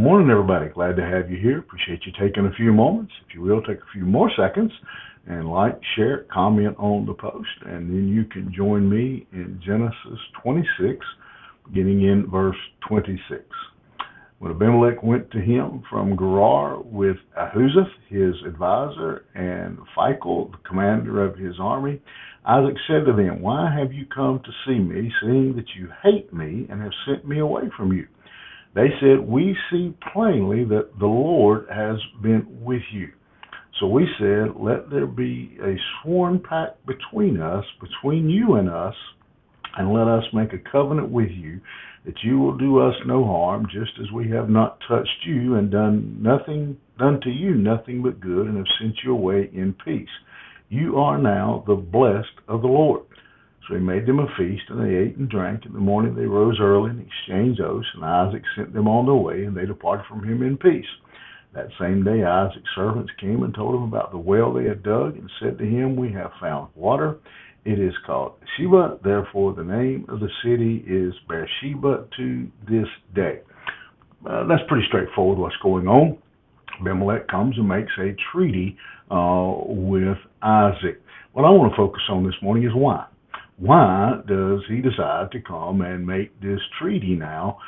morning, everybody. Glad to have you here. Appreciate you taking a few moments. If you will, take a few more seconds and like, share, comment on the post, and then you can join me in Genesis 26, beginning in verse 26. When Abimelech went to him from Gerar with Ahuzeth, his advisor, and Phicol, the commander of his army, Isaac said to them, "Why have you come to see me, seeing that you hate me and have sent me away from you?" They said, "We see plainly that the Lord has been with you." So we said, "Let there be a sworn pact between us, between you and us, and let us make a covenant with you, that you will do us no harm, just as we have not touched you and done to you nothing but good, and have sent you away in peace. You are now the blessed of the Lord." So he made them a feast, and they ate and drank. In the morning they rose early and exchanged oaths, and Isaac sent them on their way, and they departed from him in peace. That same day Isaac's servants came and told him about the well they had dug, and said to him, "We have found water. It is called Sheba, therefore the name of the city is Beersheba to this day." That's pretty straightforward what's going on. Abimelech comes and makes a treaty with Isaac. What I want to focus on this morning is why. Why does he decide to come and make this treaty now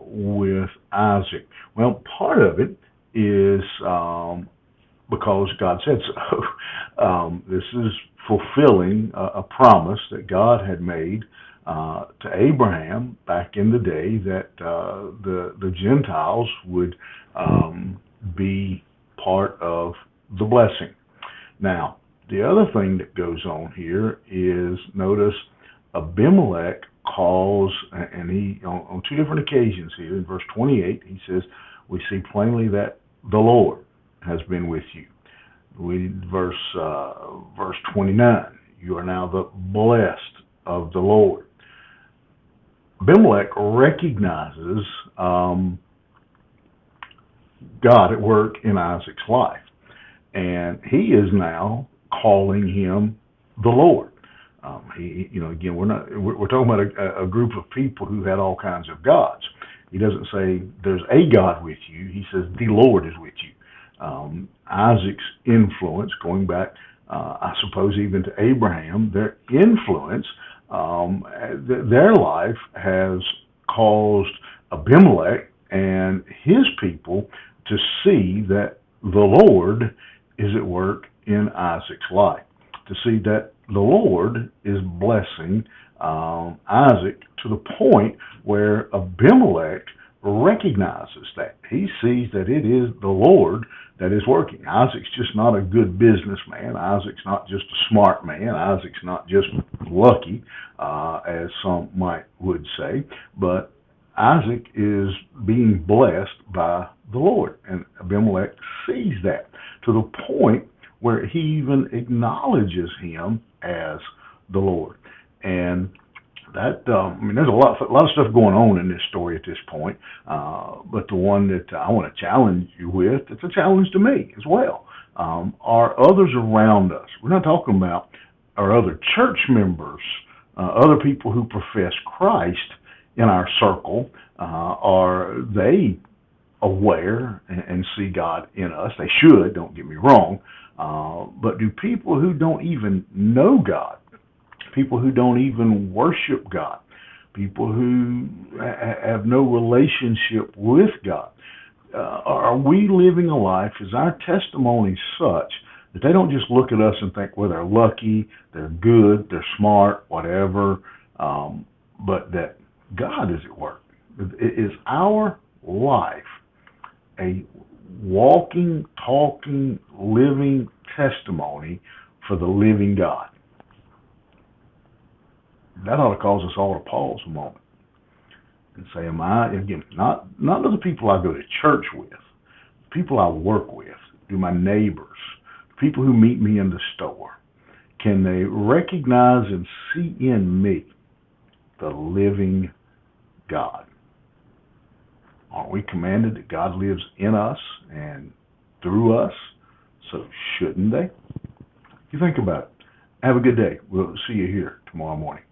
with Isaac? Well, part of it is because God said so. This is fulfilling a promise that God had made to Abraham back in the day, that the Gentiles would be part of the blessing. Now, the other thing that goes on here is, notice Abimelech calls, and he on two different occasions here. In verse 28, he says, "We see plainly that the Lord has been with you." Verse 29, "You are now the blessed of the Lord." Abimelech recognizes God at work in Isaac's life, and he is now calling him the Lord. Again, we're talking about a group of people who had all kinds of gods. He doesn't say there's a God with you. He says the Lord is with you. Isaac's influence, going back, I suppose, even to Abraham, their influence, their life has caused Abimelech and his people to see that the Lord is at work in Isaac's life, to see that the Lord is blessing Isaac to the point where Abimelech recognizes that. He sees that it is the Lord that is working. Isaac's just not a good businessman. Isaac's not just a smart man. Isaac's not just lucky, as some would say, but Isaac is being blessed by the Lord, and Abimelech sees that to the point where he even acknowledges him as the Lord. And that, there's a lot of stuff going on in this story at this point, but the one that I want to challenge you with, it's a challenge to me as well, are others around us. We're not talking about our other church members, other people who profess Christ in our circle. Are they aware and see God in us? They should, don't get me wrong, but do people who don't even know God, people who don't even worship God, people who have no relationship with God, are we living a life, is our testimony such that they don't just look at us and think, well, they're lucky, they're good, they're smart, whatever, but that God is at work? Is our life a walking, talking, living testimony for the living God? That ought to cause us all to pause a moment and say, am I, again, not the people I go to church with, the people I work with, do my neighbors, the people who meet me in the store, can they recognize and see in me the living God? Aren't we commanded that God lives in us and through us? So shouldn't they? You think about it. Have a good day. We'll see you here tomorrow morning.